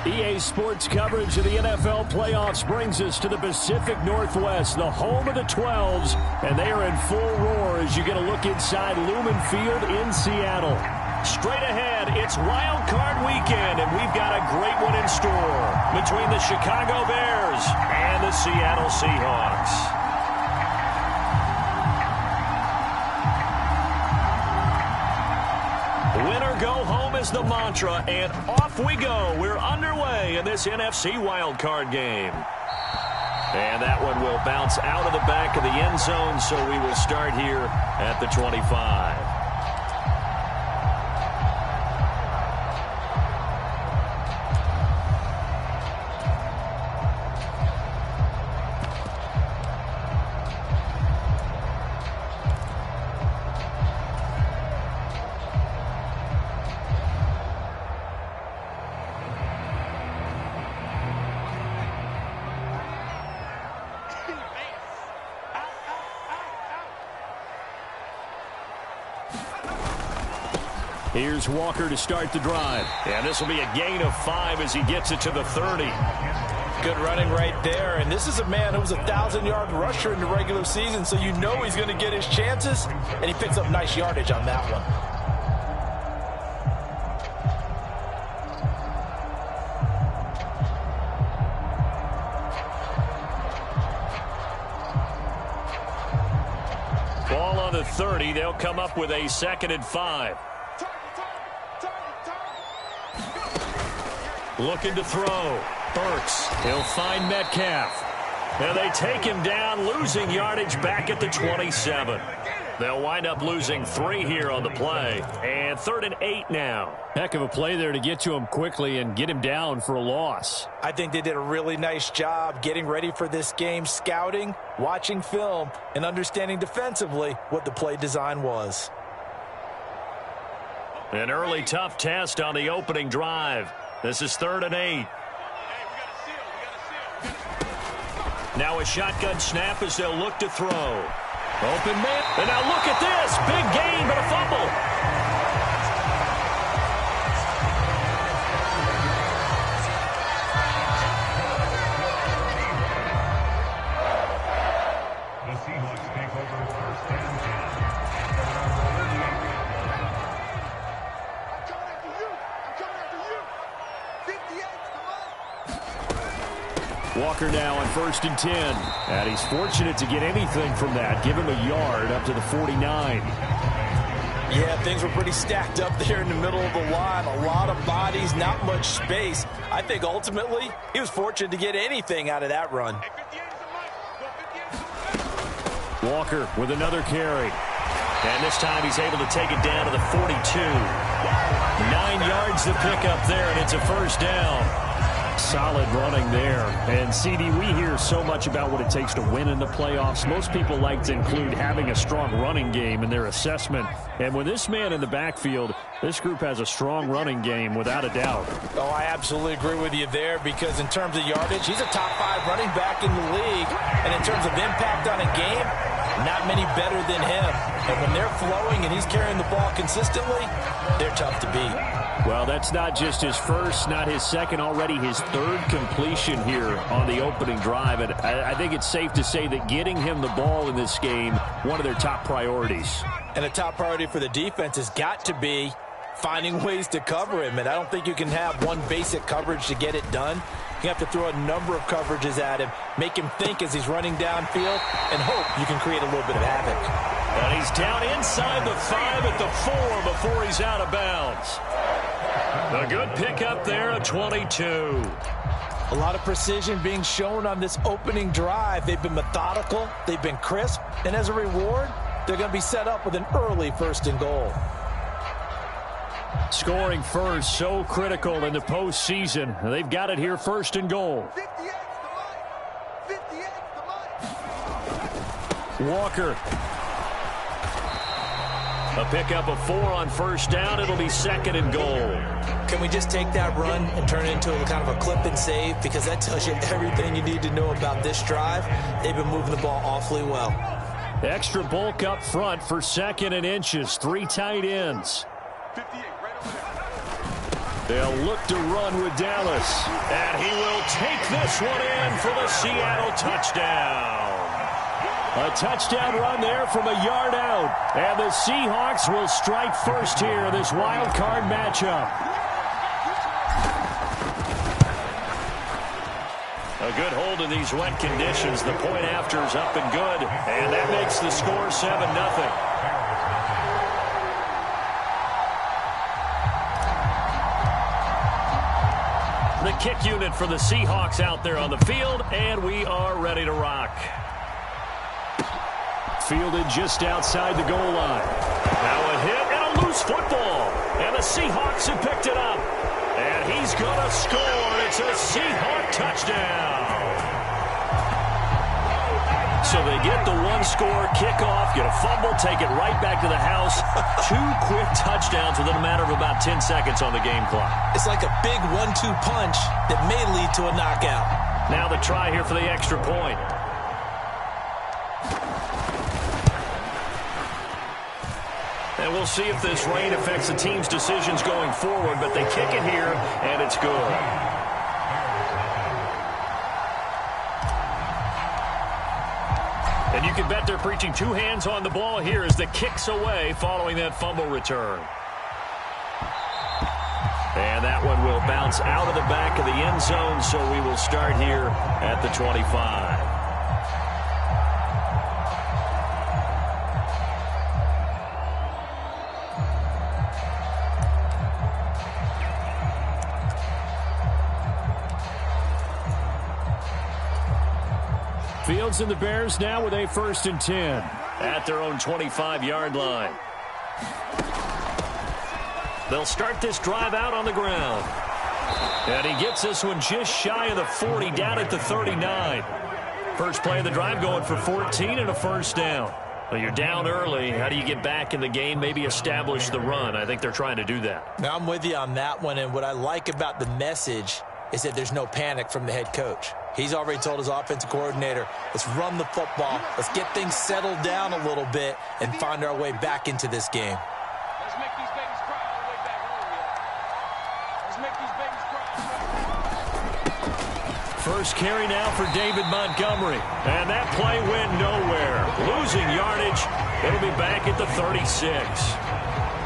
EA Sports coverage of the NFL playoffs brings us to the Pacific Northwest, the home of the 12s, and they are in full roar as you get a look inside Lumen Field in Seattle. Straight ahead, it's Wild Card Weekend, and we've got a great one in store between the Chicago Bears and the Seattle Seahawks. Win or go home is the mantra, and off we go. We're underway in this NFC wildcard game. And that one will bounce out of the back of the end zone, so we will start here at the 25. Here's Walker to start the drive. And this will be a gain of 5 as he gets it to the 30. Good running right there. And this is a man who was a 1,000-yard rusher in the regular season, so you know he's going to get his chances. And he picks up nice yardage on that one. Ball on the 30. They'll come up with a 2nd and 5. Looking to throw. Burks. He'll find Metcalf. And they take him down, losing yardage back at the 27. They'll wind up losing 3 here on the play. And 3rd and 8 now. Heck of a play there to get to him quickly and get him down for a loss. I think they did a really nice job getting ready for this game, scouting, watching film, and understanding defensively what the play design was. An early tough test on the opening drive. This is 3rd and 8. Now a shotgun snap as they'll look to throw. Open man. And now look at this. Big gain, but a fumble. Walker now on 1st and 10. And he's fortunate to get anything from that. Give him a yard up to the 49. Yeah, things were pretty stacked up there in the middle of the line. A lot of bodies, not much space. I think ultimately he was fortunate to get anything out of that run. Walker with another carry. And this time he's able to take it down to the 42. 9 yards to pick up there, and it's a 1st down. Solid running there. And, CD, we hear so much about what it takes to win in the playoffs. Most people like to include having a strong running game in their assessment. And with this man in the backfield, this group has a strong running game without a doubt. Oh, I absolutely agree with you there because in terms of yardage, he's a top 5 running back in the league. And in terms of impact on a game, not many better than him. And when they're flowing and he's carrying the ball consistently, they're tough to beat. Well, that's not just his first, not his second, already his 3rd completion here on the opening drive. And I think it's safe to say that getting him the ball in this game, one of their top priorities. And a top priority for the defense has got to be finding ways to cover him. And I don't think you can have one basic coverage to get it done. You have to throw a number of coverages at him, make him think as he's running downfield, and hope you can create a little bit of havoc. And he's down inside the 5 at the 4 before he's out of bounds. A good pickup there at 22. A lot of precision being shown on this opening drive. They've been methodical, they've been crisp, and as a reward, they're going to be set up with an early 1st and goal. Scoring first, so critical in the postseason. They've got it here, 1st and goal. Walker. A pickup of 4 on 1st down. It'll be 2nd and goal. Can we just take that run and turn it into a kind of a clip and save? Because that tells you everything you need to know about this drive. They've been moving the ball awfully well. Extra bulk up front for 2nd and inches. 3 tight ends. 58, right They'll look to run with Dallas. And he will take this one in for the Seattle touchdown. A touchdown run there from a yard out. And the Seahawks will strike first here in this wild card matchup. A good hold in these wet conditions. The point after is up and good. And that makes the score 7-0. The kick unit for the Seahawks out there on the field, and we are ready to rock. Fielded just outside the goal line. Now a hit and a loose football. And the Seahawks have picked it up. And he's going to score. It's a Seahawk touchdown. So they get the one-score kickoff, get a fumble, take it right back to the house. 2 quick touchdowns within a matter of about 10 seconds on the game clock. It's like a big 1-2 punch that may lead to a knockout. Now the try here for the extra point. And we'll see if this rain affects the team's decisions going forward, but they kick it here, and it's good. And you can bet they're preaching 2 hands on the ball here as the kick's away following that fumble return. And that one will bounce out of the back of the end zone, so we will start here at the 25. Fields and the Bears now with a 1st and 10 at their own 25-yard line. They'll start this drive out on the ground. And he gets this one just shy of the 40, down at the 39. First play of the drive going for 14 and a 1st down. Well, you're down early. How do you get back in the game, maybe establish the run? I think they're trying to do that. Now, I'm with you on that one, and what I like about the message is that there's no panic from the head coach. He's already told his offensive coordinator, let's run the football, let's get things settled down a little bit and find our way back into this game. Let's make these babies cry all the way back home, yeah. Let's make these babies cry. First carry now for David Montgomery. And that play went nowhere. Losing yardage. It'll be back at the 36.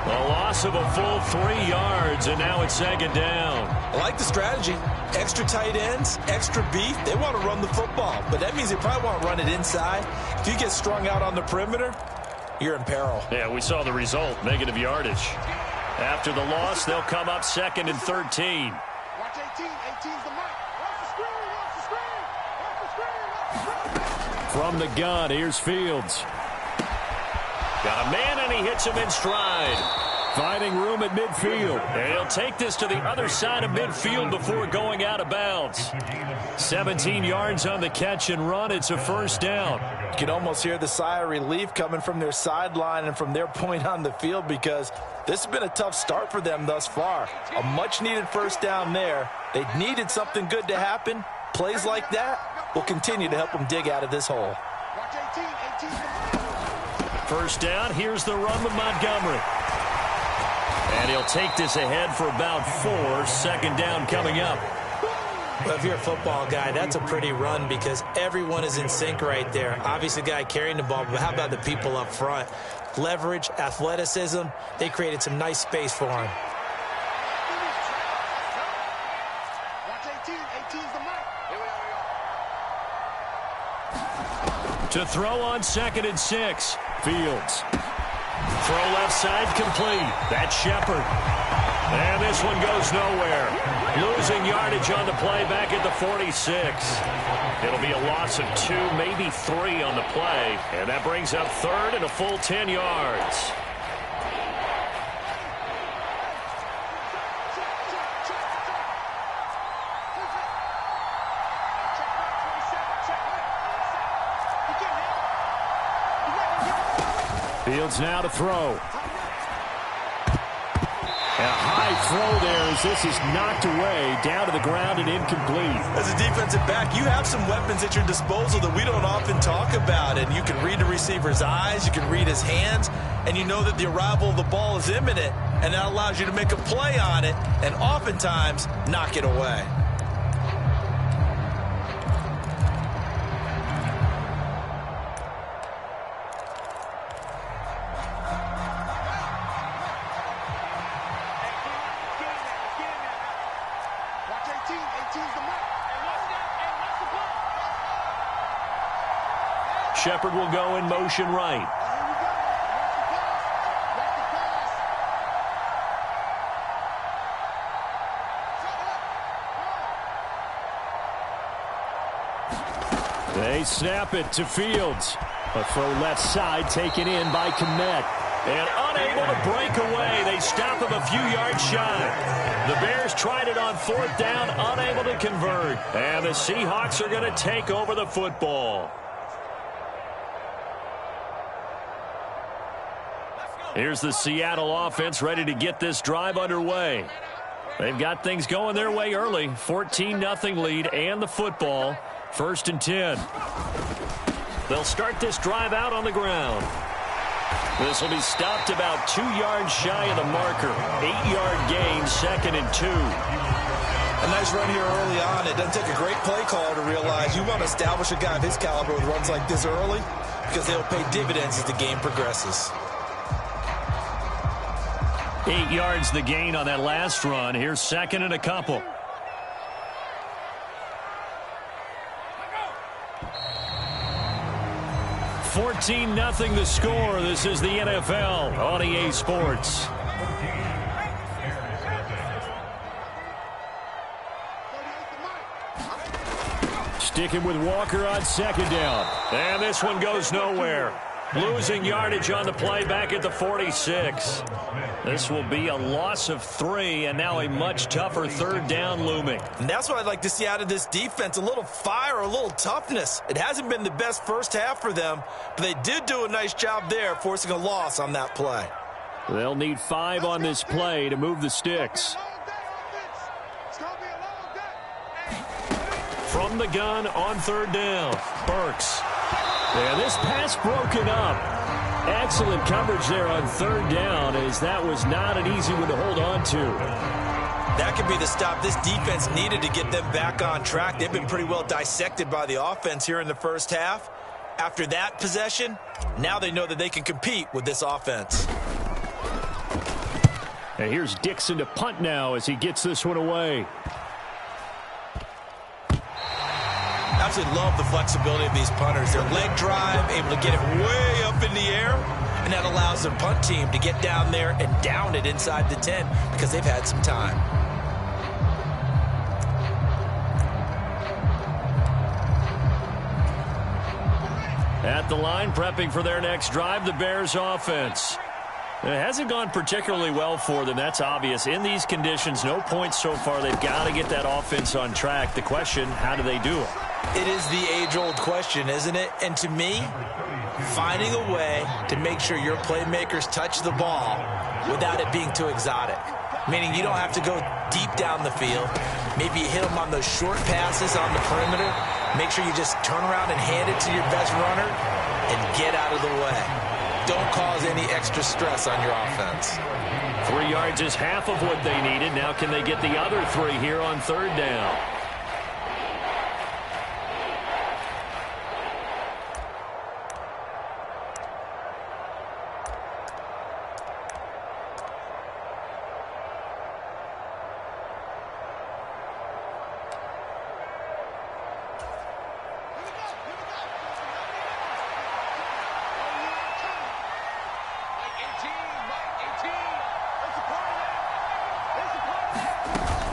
A loss of a full 3 yards, and now it's 2nd down. I like the strategy. Extra tight ends, extra beef. They want to run the football, but that means they probably want to run it inside. If you get strung out on the perimeter, you're in peril. Yeah, we saw the result, negative yardage. After the loss, they'll come up 2nd and 13. Watch 18. 18's the mic. Watch the screen. Watch the screen. Watch the screen. Watch the screen. From the gun, here's Fields. Got a man, and he hits him in stride. Finding room at midfield. And he'll take this to the other side of midfield before going out of bounds. 17 yards on the catch and run. It's a 1st down. You can almost hear the sigh of relief coming from their sideline and from their point on the field, because this has been a tough start for them thus far. A much-needed 1st down there. They needed something good to happen. Plays like that will continue to help them dig out of this hole. Watch 18. 18's the mic. 1st down. Here's the run with Montgomery. And he'll take this ahead for about 4. 2nd down coming up. Well, if you're a football guy, that's a pretty run because everyone is in sync right there. Obviously, the guy carrying the ball, but how about the people up front? Leverage, athleticism, they created some nice space for him. Watch 18. 18's the mic. Here we go. To throw on 2nd and 6. Fields. Throw left side complete. That's Shepard. And this one goes nowhere. Losing yardage on the play back at the 46. It'll be a loss of 2, maybe 3 on the play. And that brings up 3rd and a full 10 yards. Fields now to throw. A high throw there as this is knocked away, down to the ground and incomplete. As a defensive back, you have some weapons at your disposal that we don't often talk about. And you can read the receiver's eyes, you can read his hands, and you know that the arrival of the ball is imminent. And that allows you to make a play on it and oftentimes knock it away. Shepard will go in motion right. They snap it to Fields. A throw left side taken in by Kmet. And unable to break away. They stop him a few yards shy. The Bears tried it on 4th down, unable to convert. And the Seahawks are going to take over the football. Here's the Seattle offense ready to get this drive underway. They've got things going their way early. 14-0 lead and the football. 1st and 10. They'll start this drive out on the ground. This will be stopped about 2 yards shy of the marker. 8-yard gain, 2nd and 2. A nice run here early on. It doesn't take a great play caller to realize you want to establish a guy of his caliber with runs like this early because they'll pay dividends as the game progresses. 8 yards the gain on that last run. Here's 2nd and a couple. $14-0 the score. This is the NFL on EA Sports. Sticking with Walker on 2nd down. And this one goes nowhere. Losing yardage on the play back at the 46. This will be a loss of 3, and now a much tougher 3rd down looming. And that's what I'd like to see out of this defense, a little fire, a little toughness. It hasn't been the best first half for them, but they did do a nice job there, forcing a loss on that play. They'll need 5 on this play to move the sticks. From the gun on 3rd down, Burks. Yeah, this pass broken up. Excellent coverage there on 3rd down, as that was not an easy one to hold on to. That could be the stop this defense needed to get them back on track. They've been pretty well dissected by the offense here in the first half. After that possession, now they know that they can compete with this offense. And here's Dixon to punt now as he gets this one away. Absolutely love the flexibility of these punters. Their leg drive, able to get it way up in the air, and that allows their punt team to get down there and down it inside the 10 because they've had some time. At the line, prepping for their next drive, the Bears offense. It hasn't gone particularly well for them. That's obvious. In these conditions, no points so far. They've got to get that offense on track. The question, how do they do it? It is the age-old question, isn't it? And to me, finding a way to make sure your playmakers touch the ball without it being too exotic. Meaning you don't have to go deep down the field. Maybe you hit them on those short passes on the perimeter. Make sure you just turn around and hand it to your best runner and get out of the way. Don't cause any extra stress on your offense. 3 yards is half of what they needed. Now can they get the other 3 here on 3rd down?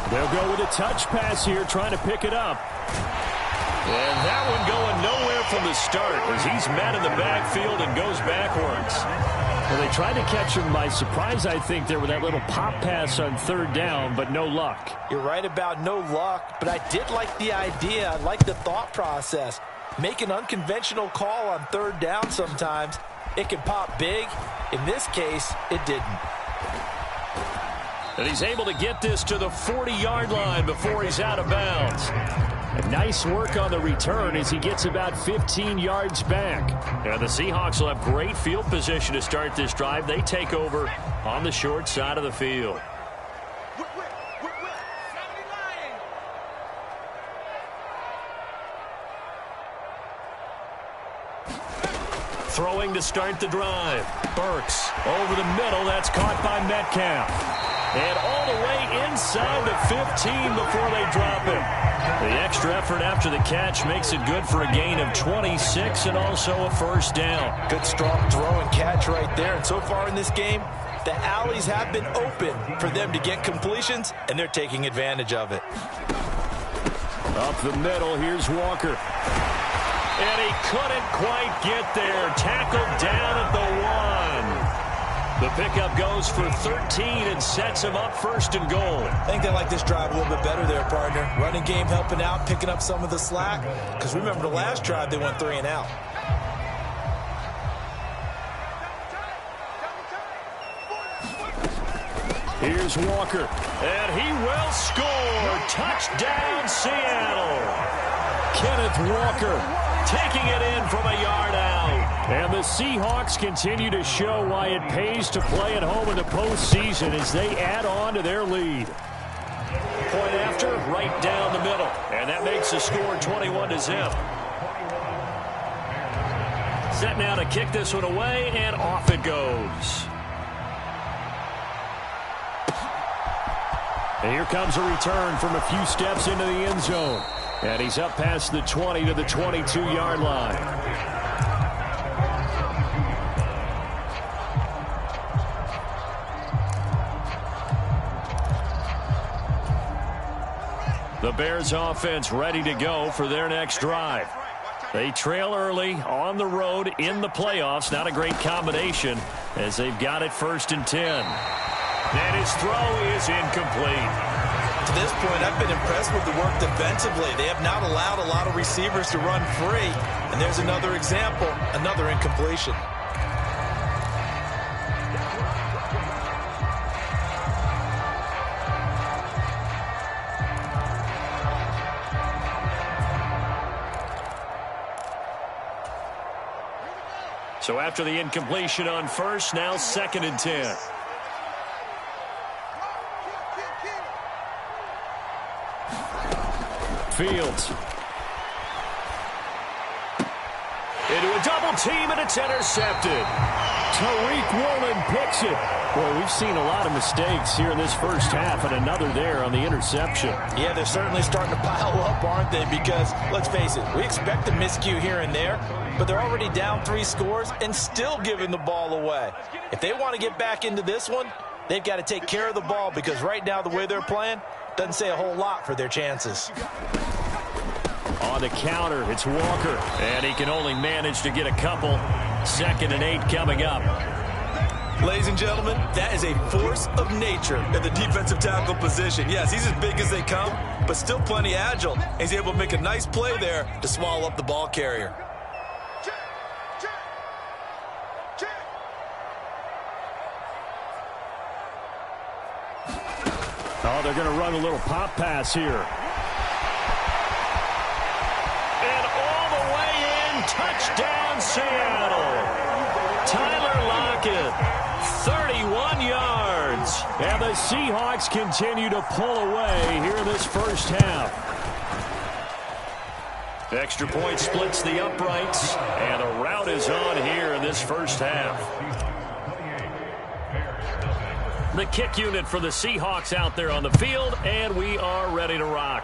They'll go with a touch pass here, trying to pick it up. And that one going nowhere from the start as he's met in the backfield and goes backwards. Well, they tried to catch him by surprise, I think, there with that little pop pass on 3rd down, but no luck. You're right about no luck, but I did like the idea. I like the thought process. Make an unconventional call on 3rd down sometimes. It can pop big. In this case, it didn't. And he's able to get this to the 40-yard line before he's out of bounds. And nice work on the return as he gets about 15 yards back. And the Seahawks will have great field position to start this drive. They take over on the short side of the field. Throwing to start the drive. Burks over the middle. That's caught by Metcalf. And all the way inside the 15 before they drop him. The extra effort after the catch makes it good for a gain of 26 and also a first down. Good strong throw and catch right there. And so far in this game, the alleys have been open for them to get completions, and they're taking advantage of it. Up the middle, here's Walker. And he couldn't quite get there. Tackled down at the 1. The pickup goes for 13 and sets him up first and goal. I think they like this drive a little bit better there, partner. Running game helping out, picking up some of the slack. Because remember the last drive, they went 3 and out. Here's Walker. And he will score. Touchdown, Seattle. Kenneth Walker taking it in from a yard out. And the Seahawks continue to show why it pays to play at home in the postseason as they add on to their lead. Point after, right down the middle. And that makes the score 21-0. Set now to kick this one away, and off it goes. And here comes a return from a few steps into the end zone. And he's up past the 20 to the 22-yard line. The Bears offense ready to go for their next drive. They trail early on the road in the playoffs. Not a great combination as they've got it 1st and 10. And his throw is incomplete. To this point, I've been impressed with the work defensively. They have not allowed a lot of receivers to run free. And there's another example, another incompletion. So after the incompletion on first, now 2nd and 10. Fields. Into a double team, and it's intercepted. Tariq Woolen picks it. Boy, we've seen a lot of mistakes here in this first half, and another there on the interception. Yeah, they're certainly starting to pile up, aren't they? Because, let's face it, we expect a miscue here and there, but they're already down 3 scores and still giving the ball away. If they want to get back into this one, they've got to take care of the ball, because right now the way they're playing doesn't say a whole lot for their chances. On the counter, it's Walker, and he can only manage to get a couple. 2nd and 8 coming up. Ladies and gentlemen, that is a force of nature at the defensive tackle position. Yes, he's as big as they come, but still plenty agile. He's able to make a nice play there to swallow up the ball carrier. Oh, they're going to run a little pop pass here. And all the way in, touchdown Seattle. Tyler Lockett, 31 yards. And the Seahawks continue to pull away here in this first half. Extra point splits the uprights, and a rout is on here in this first half. The kick unit for the Seahawks out there on the field, and we are ready to rock.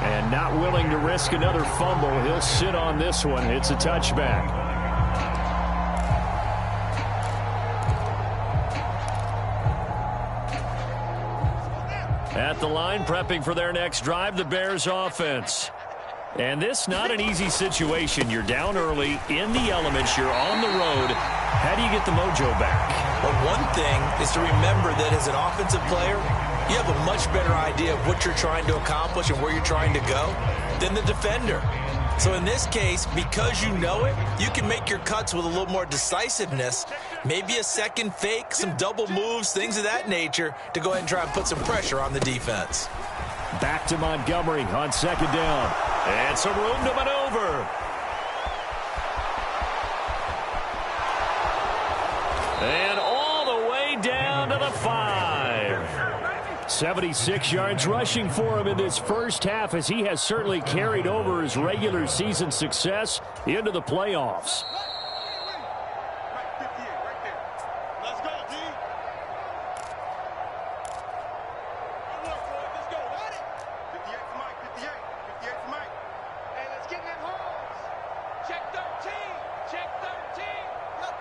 And not willing to risk another fumble, he'll sit on this one. It's a touchback. At the line, prepping for their next drive, the Bears offense. And this not an easy situation. You're down early, in the elements, you're on the road. How do you get the mojo back? Well, one thing is to remember that as an offensive player, you have a much better idea of what you're trying to accomplish and where you're trying to go than the defender. So in this case, because you know it, you can make your cuts with a little more decisiveness, maybe a second fake, some double moves, things of that nature, to go ahead and try and put some pressure on the defense. Back to Montgomery on second down. And some room to maneuver. And all the way down to the 5. 76 yards rushing for him in this first half, as he has certainly carried over his regular season success into the playoffs.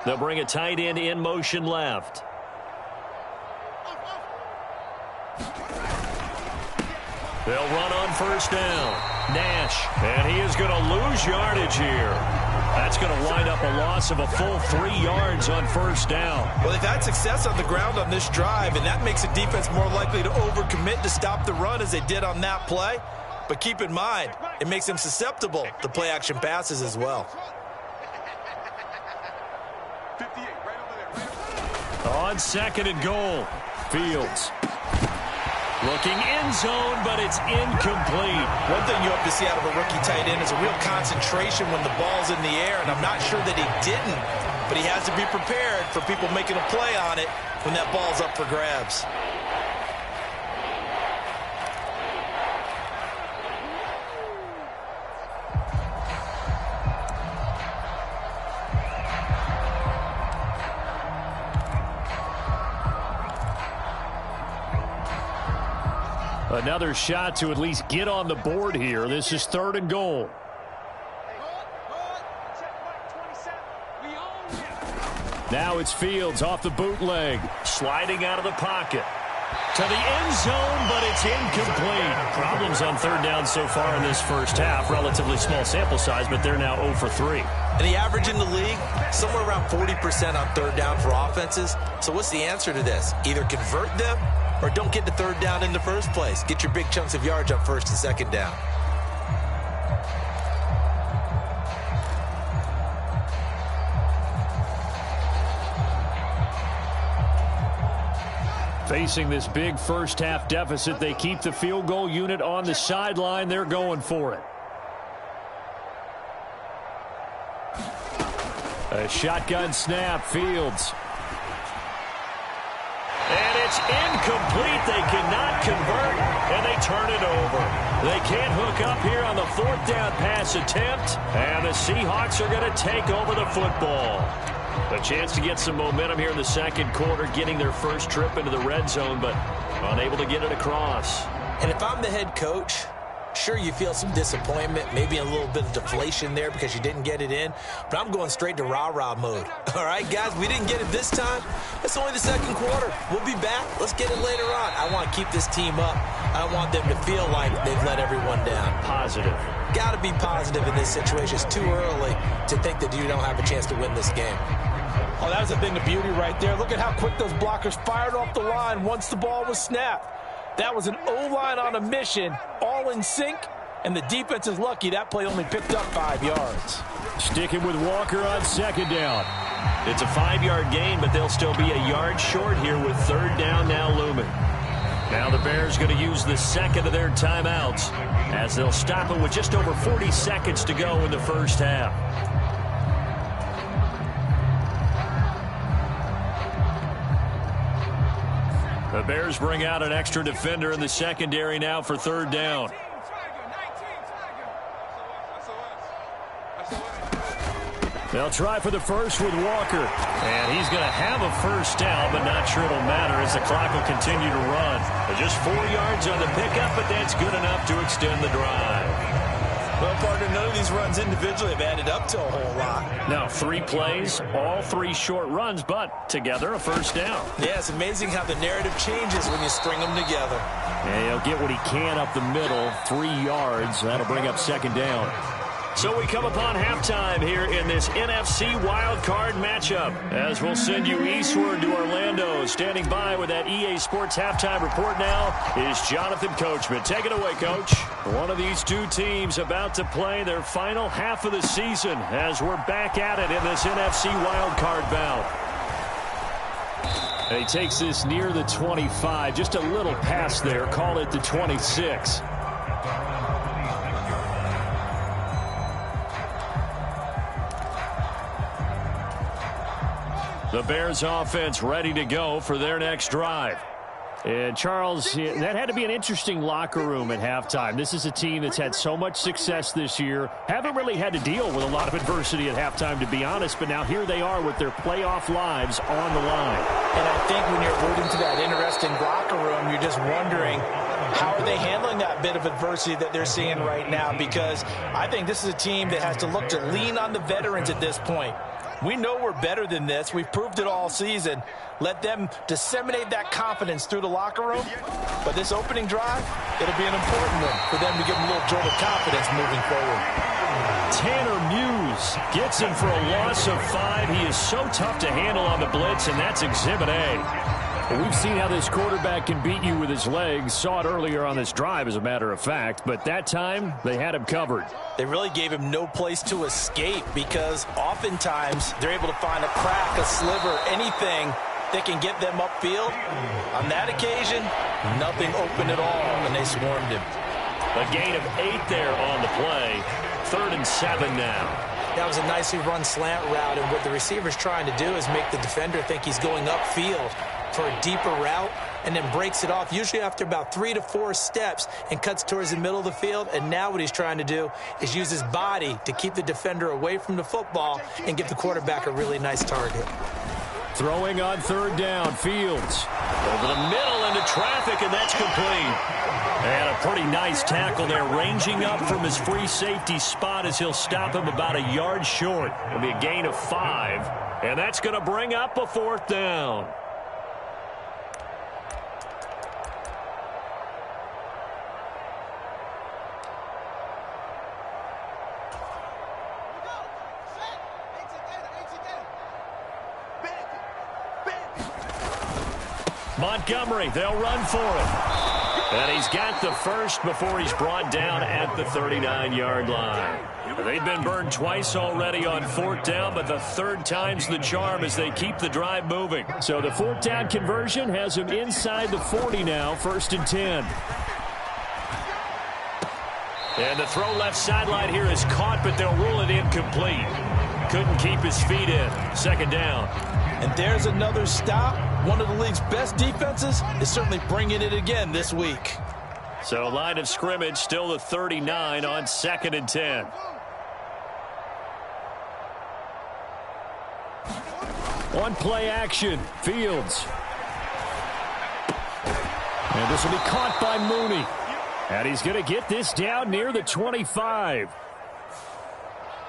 They'll bring a tight end in motion left. They'll run on first down. Nash, and he is going to lose yardage here. That's going to wind up a loss of a full 3 yards on first down. Well, they've had success on the ground on this drive, and that makes the defense more likely to overcommit to stop the run as they did on that play. But keep in mind, it makes them susceptible to play-action passes as well. On second and goal, Fields. Looking end zone, but it's incomplete. One thing you hope to see out of a rookie tight end is a real concentration when the ball's in the air, and I'm not sure that he didn't, but he has to be prepared for people making a play on it when that ball's up for grabs. Another shot to at least get on the board here. This is third and goal. Now it's Fields off the bootleg. Sliding out of the pocket. To the end zone, but it's incomplete. Problems on third down so far in this first half. Relatively small sample size, but they're now 0 for 3. And the average in the league, somewhere around 40% on third down for offenses. So what's the answer to this? Either convert them or don't get to third down in the first place. Get your big chunks of yards on first and second down. Facing this big first half deficit, they keep the field goal unit on the sideline. They're going for it. A shotgun snap, Fields. And it's incomplete. They cannot convert, and they turn it over. They can't hook up here on the fourth down pass attempt, and the Seahawks are going to take over the football. A chance to get some momentum here in the second quarter, getting their first trip into the red zone, but unable to get it across. And if I'm the head coach, sure, you feel some disappointment, maybe a little bit of deflation there because you didn't get it in, but I'm going straight to rah-rah mode. All right, guys, we didn't get it this time. It's only the second quarter. We'll be back. Let's get it later on. I want to keep this team up. I don't want them to feel like they've let everyone down. Positive. Got to be positive in this situation. It's too early to think that you don't have a chance to win this game. Oh, that was a thing of beauty right there. Look at how quick those blockers fired off the line once the ball was snapped. That was an O-line on a mission, all in sync, and the defense is lucky that play only picked up 5 yards. Sticking with Walker on second down. It's a 5-yard gain, but they'll still be a yard short here with third down now looming. Now the Bears going to use the second of their timeouts as they'll stop it with just over 40 seconds to go in the first half. The Bears bring out an extra defender in the secondary now for third down. They'll try for the first with Walker. And he's going to have a first down, but not sure it'll matter as the clock will continue to run. Just 4 yards on the pickup, but that's good enough to extend the drive. Well, partner, none of these runs individually have added up to a whole lot. Now, 3 plays, all 3 short runs, but together a first down. Yeah, it's amazing how the narrative changes when you string them together. And he'll get what he can up the middle, 3 yards. That'll bring up second down. So we come upon halftime here in this NFC wildcard matchup. As we'll send you eastward to Orlando. Standing by with that EA Sports halftime report now is Jonathan Coachman. Take it away, Coach. One of these two teams about to play their final half of the season as we're back at it in this NFC wildcard bout. And he takes this near the 25. Just a little pass there. Call it the 26. The Bears offense ready to go for their next drive. And Charles, that had to be an interesting locker room at halftime. This is a team that's had so much success this year. Haven't really had to deal with a lot of adversity at halftime, to be honest. But now here they are with their playoff lives on the line. And I think when you're alluding to that interesting locker room, you're just wondering, how are they handling that bit of adversity that they're seeing right now? Because I think this is a team that has to look to lean on the veterans at this point. We know we're better than this. We've proved it all season. Let them disseminate that confidence through the locker room. But this opening drive, it'll be an important one for them to give them a little jolt of confidence moving forward. Tanner Muse gets him for a loss of 5. He is so tough to handle on the blitz, and that's Exhibit A. We've seen how this quarterback can beat you with his legs. Saw it earlier on this drive, as a matter of fact. But that time, they had him covered. They really gave him no place to escape because oftentimes they're able to find a crack, a sliver, anything that can get them upfield. On that occasion, nothing open at all, and they swarmed him. A gain of 8 there on the play. 3rd and 7 now. That was a nicely run slant route, and what the receiver's trying to do is make the defender think he's going upfield for a deeper route, and then breaks it off, usually after about 3 to 4 steps, and cuts towards the middle of the field. And now what he's trying to do is use his body to keep the defender away from the football and give the quarterback a really nice target. Throwing on 3rd down, Fields. Over the middle into traffic, and that's complete. And a pretty nice tackle there, ranging up from his free safety spot as he'll stop him about a yard short. It'll be a gain of 5, and that's going to bring up a 4th down. Montgomery, they'll run for it. And he's got the first before he's brought down at the 39-yard line. They've been burned twice already on 4th down, but the 3rd time's the charm as they keep the drive moving. So the 4th down conversion has him inside the 40 now, 1st and 10. And the throw left sideline here is caught, but they'll rule it incomplete. Couldn't keep his feet in. 2nd down. And there's another stop. One of the league's best defenses is certainly bringing it again this week. So line of scrimmage still the 39 on 2nd and 10. One play action. Fields. And this will be caught by Mooney. And he's going to get this down near the 25.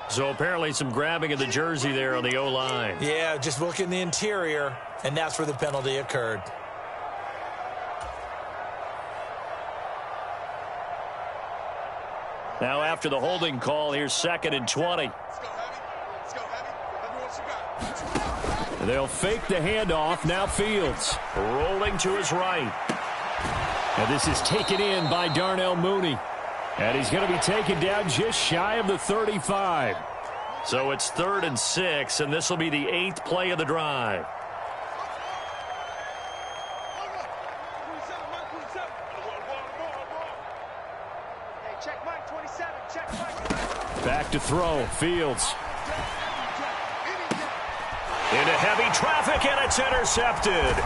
So apparently some grabbing of the jersey there on the O-line. Yeah, just look in the interior, and that's where the penalty occurred. Now after the holding call, here's 2nd and 20. They'll fake the handoff. Now Fields rolling to his right. And this is taken in by Darnell Mooney. And he's going to be taken down just shy of the 35. So it's 3rd and 6, and this will be the 8th play of the drive. Back to throw. Fields. Into heavy traffic, and it's intercepted.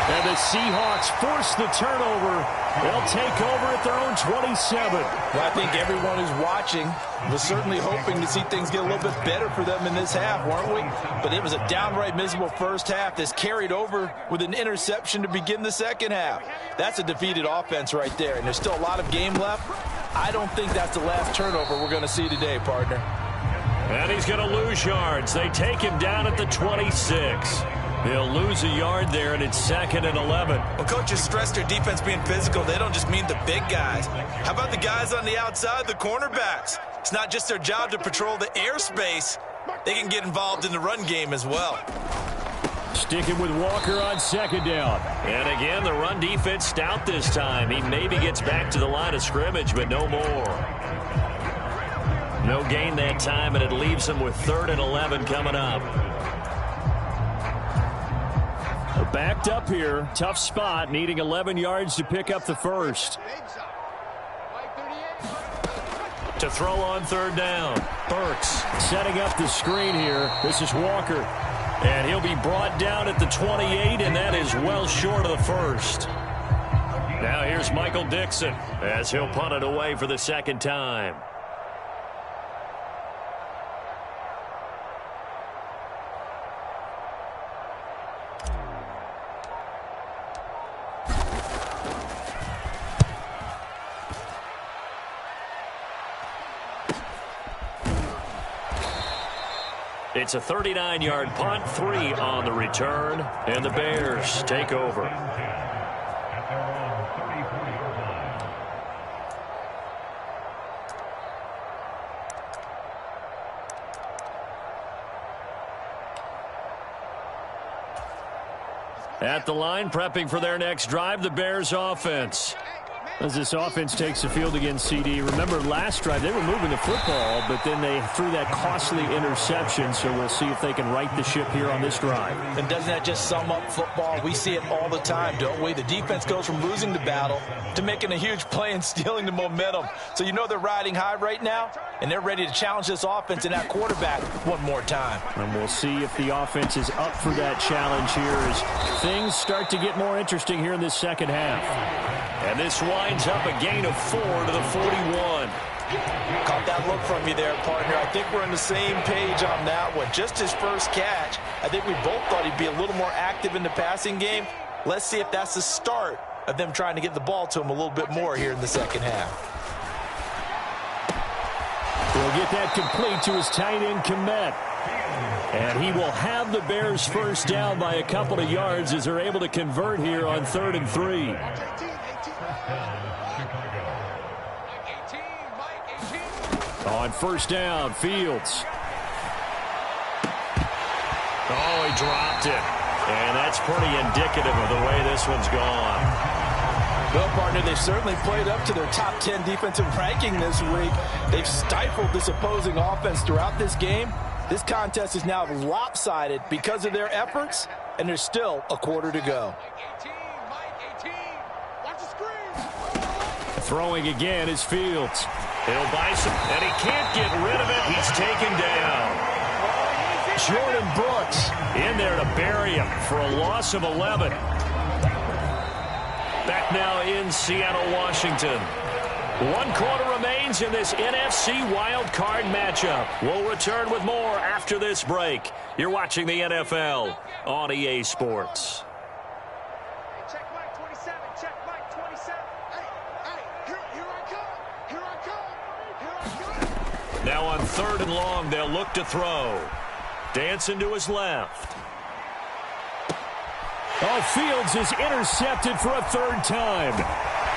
And the Seahawks force the turnover. They'll take over at their own 27. Well, I think everyone who's watching was certainly hoping to see things get a little bit better for them in this half, weren't we? But it was a downright miserable first half. This carried over with an interception to begin the second half. That's a defeated offense right there, and there's still a lot of game left. I don't think that's the last turnover we're going to see today, partner. And he's going to lose yards. They take him down at the 26. They'll lose a yard there, and it's 2nd and 11. Well, coaches stress their defense being physical. They don't just mean the big guys. How about the guys on the outside, the cornerbacks? It's not just their job to patrol the airspace. They can get involved in the run game as well. Sticking with Walker on second down. And again, the run defense stout this time. He maybe gets back to the line of scrimmage, but no more. No gain that time, and it leaves him with 3rd and 11 coming up. Backed up here. Tough spot, needing 11 yards to pick up the first. To throw on 3rd down. Burks setting up the screen here. This is Walker. And he'll be brought down at the 28, and that is well short of the first. Now here's Michael Dixon as he'll punt it away for the second time. It's a 39-yard punt, 3 on the return, and the Bears take over. At the line, prepping for their next drive, the Bears offense. As this offense takes the field against CD. Remember last drive, they were moving the football, but then they threw that costly interception, so we'll see if they can right the ship here on this drive. And doesn't that just sum up football? We see it all the time, don't we? The defense goes from losing the battle to making a huge play and stealing the momentum. So you know they're riding high right now, and they're ready to challenge this offense and that quarterback one more time. And we'll see if the offense is up for that challenge here as things start to get more interesting here in this second half. And this winds up a gain of 4 to the 41. Caught that look from you there, partner. I think we're on the same page on that one. Just his first catch, I think we both thought he'd be a little more active in the passing game. Let's see if that's the start of them trying to get the ball to him a little bit more here in the second half. He'll get that complete to his tight end, Kmet. And he will have the Bears first down by a couple of yards as they're able to convert here on 3rd and 3. On first down, Fields. Oh, he dropped it. And that's pretty indicative of the way this one's gone. Well, partner, they've certainly played up to their top 10 defensive ranking this week. They've stifled this opposing offense throughout this game. This contest is now lopsided because of their efforts, and there's still a quarter to go. Throwing again is Fields. He'll buy some, and he can't get rid of it. He's taken down. Jordan Brooks in there to bury him for a loss of 11. Back now in Seattle, Washington. 1 quarter remains in this NFC Wild Card matchup. We'll return with more after this break. You're watching the NFL on EA Sports. Check Mike 27. Check Mike 27. Hey, here I come. Here I come. Now on 3rd and long, they'll look to throw. Dancing to his left. Oh, Fields is intercepted for a 3rd time.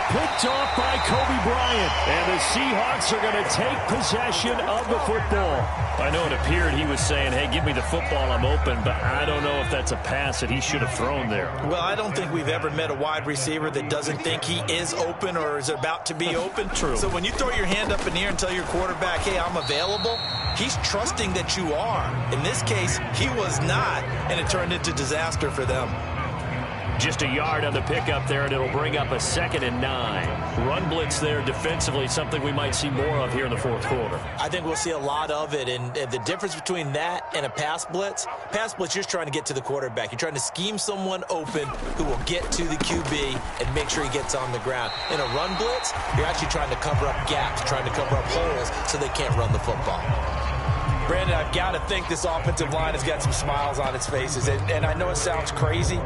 Picked off by Kobe Bryant. And the Seahawks are going to take possession of the football. I know it appeared he was saying, hey, give me the football, I'm open, but I don't know if that's a pass that he should have thrown there. Well, I don't think we've ever met a wide receiver that doesn't think he is open or is about to be open. True. So when you throw your hand up in the air and tell your quarterback, hey, I'm available, he's trusting that you are. In this case, he was not, and it turned into disaster for them. Just a yard on the pickup there, and it'll bring up a 2nd and 9. Run blitz there defensively, something we might see more of here in the 4th quarter. I think we'll see a lot of it, and the difference between that and a pass blitz, you're just trying to get to the quarterback. You're trying to scheme someone open who will get to the QB and make sure he gets on the ground. In a run blitz, you're actually trying to cover up gaps, trying to cover up holes so they can't run the football. Brandon, I've got to think this offensive line has got some smiles on its faces. And I know it sounds crazy,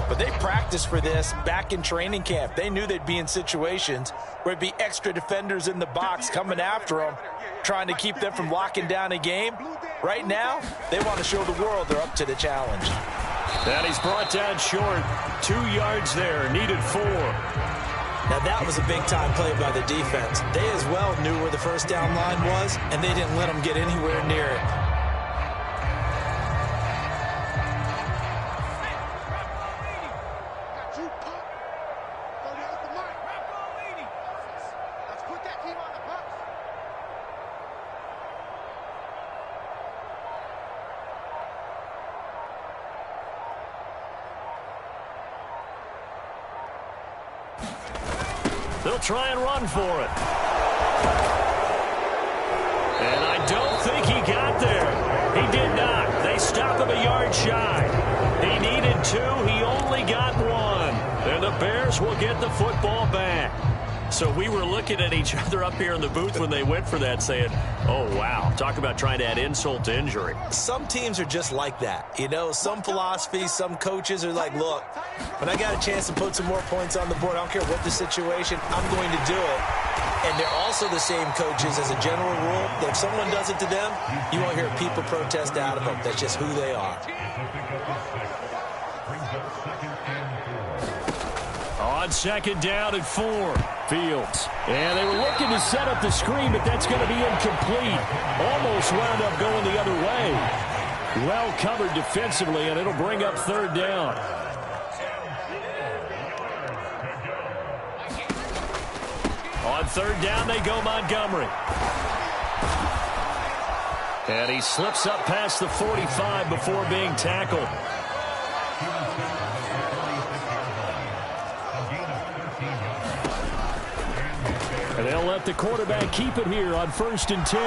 but they practiced for this back in training camp. They knew they'd be in situations where it'd be extra defenders in the box coming after them, trying to keep them from locking down a game. Right now, they want to show the world they're up to the challenge. And he's brought down short. 2 yards there, needed 4. Now, that was a big-time play by the defense. They as well knew where the first down line was, and they didn't let them get anywhere near it. They'll try and run for it. And I don't think he got there. He did not. They stop him a yard shy. He needed 2. He only got 1. And the Bears will get the football back. So we were looking at each other up here in the booth when they went for that saying, oh, wow, talk about trying to add insult to injury. Some teams are just like that. You know, some philosophies, some coaches are like, look, when I got a chance to put some more points on the board, I don't care what the situation, I'm going to do it. And they're also the same coaches as a general rule that if someone does it to them, you won't hear people protest out of them. That's just who they are. On second down and 4, Fields. And they were looking to set up the screen, but that's going to be incomplete. Almost wound up going the other way. Well covered defensively, and it'll bring up third down. On third down, they go Montgomery. And he slips up past the 45 before being tackled. And they'll let the quarterback keep it here on 1st and 10.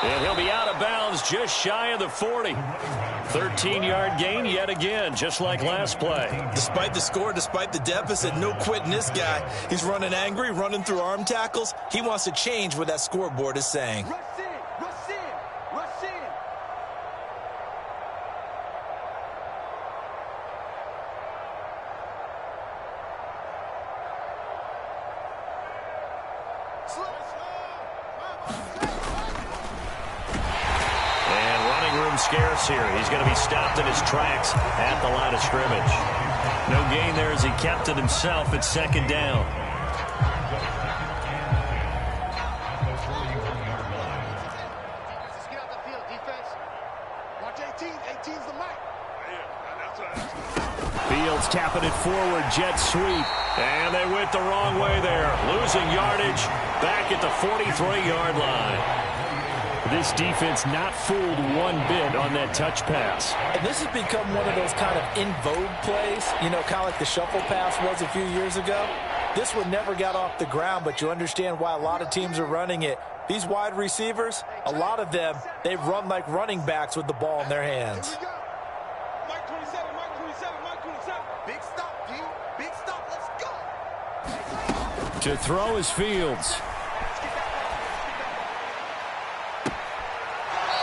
And he'll be out of bounds just shy of the 40. 13-yard gain yet again, just like last play. Despite the score, despite the deficit, no quitting this guy. He's running angry, running through arm tackles. He wants to change what that scoreboard is saying. Rush in, rush in, rush in. Scarce here. He's going to be stopped in his tracks at the line of scrimmage. No gain there as he kept it himself at second down. Let's get out the field, defense. Watch 18. 18's the mic. Fields tapping it forward, jet sweep. And they went the wrong way there. Losing yardage back at the 43-yard line. This defense not fooled one bit on that touch pass. And this has become one of those kind of in vogue plays, you know, kind of like the shuffle pass was a few years ago. This one never got off the ground, but you understand why a lot of teams are running it. These wide receivers, a lot of them, they run like running backs with the ball in their hands. Here we go. Mike 27, Mike 27, Mike 27. Big stop, D. Big stop. Let's go. To throw is Fields.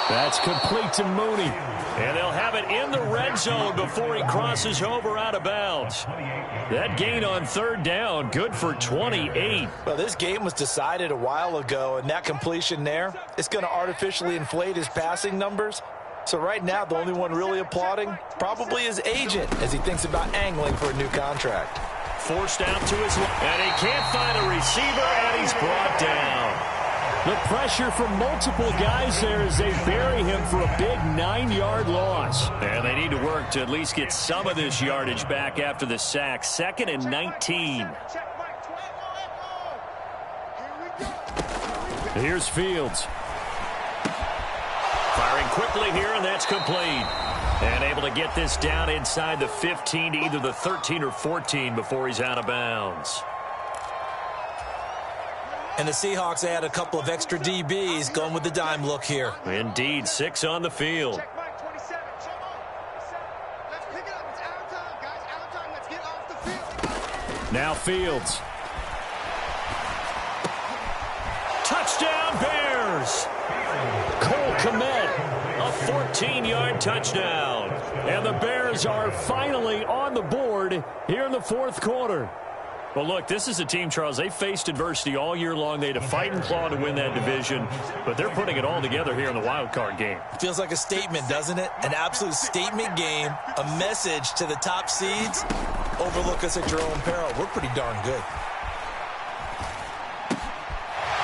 That's complete to Mooney. And they'll have it in the red zone before he crosses over out of bounds. That gain on third down, good for 28. Well, this game was decided a while ago, and that completion there, it's going to artificially inflate his passing numbers. So right now, the only one really applauding probably his agent as he thinks about angling for a new contract. Forced out to his left, and he can't find a receiver, and he's brought down. The pressure from multiple guys there as they bury him for a big 9-yard loss. And they need to work to at least get some of this yardage back after the sack. 2nd and 19. Here's Fields. Firing quickly here, and that's complete. And able to get this down inside the 15 to either the 13 or 14 before he's out of bounds. And the Seahawks add a couple of extra DBs going with the dime look here. Indeed, 6 on the field. Check Mike 27. Let's pick it up. It's out of time, guys. Out of time. Let's get off the field. Now Fields. Touchdown Bears! Cole Kmet, a 14-yard touchdown. And the Bears are finally on the board here in the 4th quarter. Well, look, this is a team, Charles, they faced adversity all year long. They had to fight and claw to win that division, but they're putting it all together here in the wild card game. Feels like a statement, doesn't it? An absolute statement game, a message to the top seeds. overlook us at your own peril. We're pretty darn good.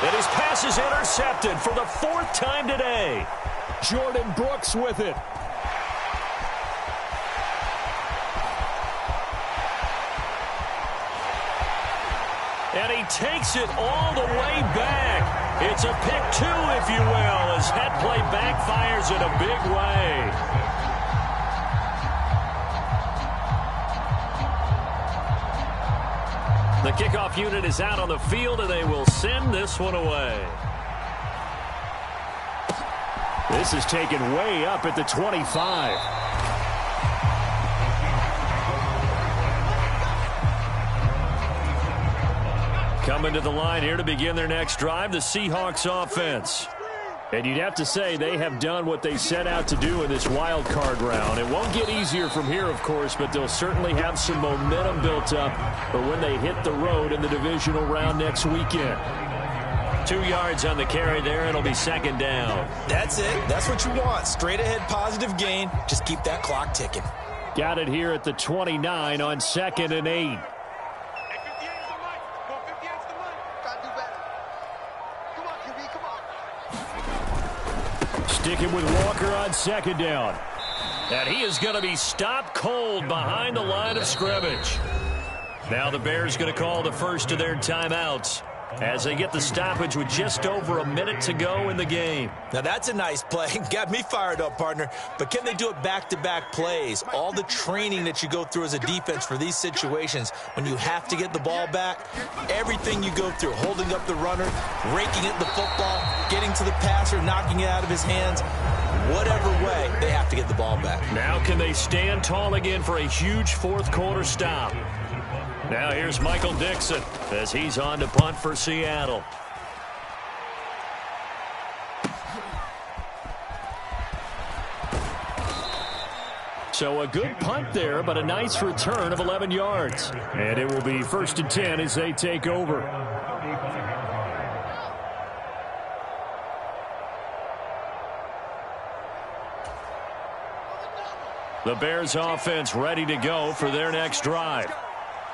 And his pass is intercepted for the 4th time today. Jordan Brooks with it. And he takes it all the way back. It's a pick 2, if you will, as that play backfires in a big way. The kickoff unit is out on the field, and they will send this one away. This is taken way up at the 25. Coming to the line here to begin their next drive, the Seahawks offense. And you'd have to say they have done what they set out to do in this wild card round. It won't get easier from here, of course, but they'll certainly have some momentum built up for when they hit the road in the divisional round next weekend. 2 yards on the carry there, and it'll be 2nd down. That's it. That's what you want. Straight ahead positive gain. Just keep that clock ticking. Got it here at the 29 on 2nd and 8. Sticking with Walker on 2nd down. And he is going to be stopped cold behind the line of scrimmage. Now the Bears going to call the first of their timeouts as they get the stoppage with just over a minute to go in the game. Now that's a nice play. Got me fired up, partner. But can they do it back-to-back plays? All the training that you go through as a defense for these situations, when you have to get the ball back, everything you go through, holding up the runner, raking at the football, getting to the passer, knocking it out of his hands, whatever way, they have to get the ball back. Now can they stand tall again for a huge 4th quarter stop? Now here's Michael Dixon as he's on to punt for Seattle. So a good punt there, but a nice return of 11 yards. And it will be 1st and 10 as they take over. The Bears offense ready to go for their next drive.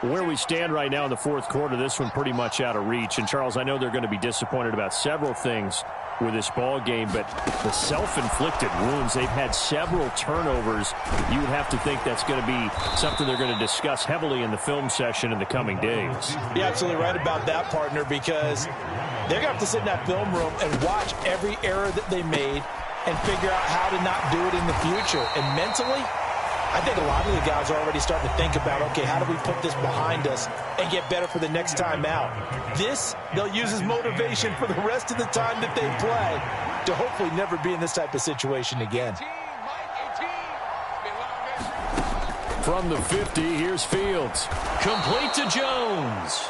Where we stand right now in the 4th quarter, this one pretty much out of reach. And, Charles, I know they're going to be disappointed about several things with this ball game, but the self-inflicted wounds, they've had several turnovers. You would have to think that's going to be something they're going to discuss heavily in the film session in the coming days. You're absolutely right about that, partner, because they're going to have to sit in that film room and watch every error that they made and figure out how to not do it in the future. And mentally, I think a lot of the guys are already starting to think about, okay, how do we put this behind us and get better for the next time out? This, they'll use as motivation for the rest of the time that they play to hopefully never be in this type of situation again. From the 50, here's Fields. Complete to Jones.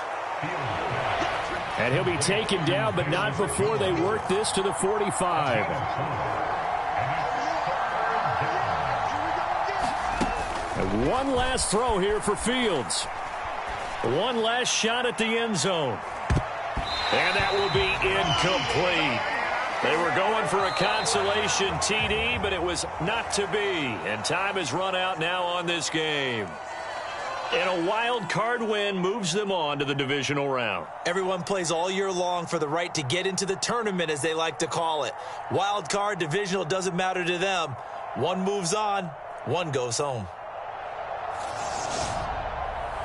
And he'll be taken down, but not before they work this to the 45. And one last throw here for Fields. One last shot at the end zone. And that will be incomplete. They were going for a consolation TD, but it was not to be. And time has run out now on this game. And a wild card win moves them on to the divisional round. Everyone plays all year long for the right to get into the tournament, as they like to call it. Wild card, divisional, doesn't matter to them. One moves on, one goes home.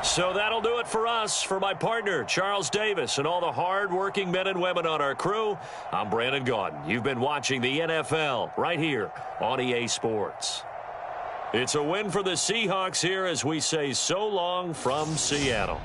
So that'll do it for us. For my partner, Charles Davis, and all the hard-working men and women on our crew, I'm Brandon Gaudin. You've been watching the NFL right here on EA Sports. It's a win for the Seahawks here as we say so long from Seattle.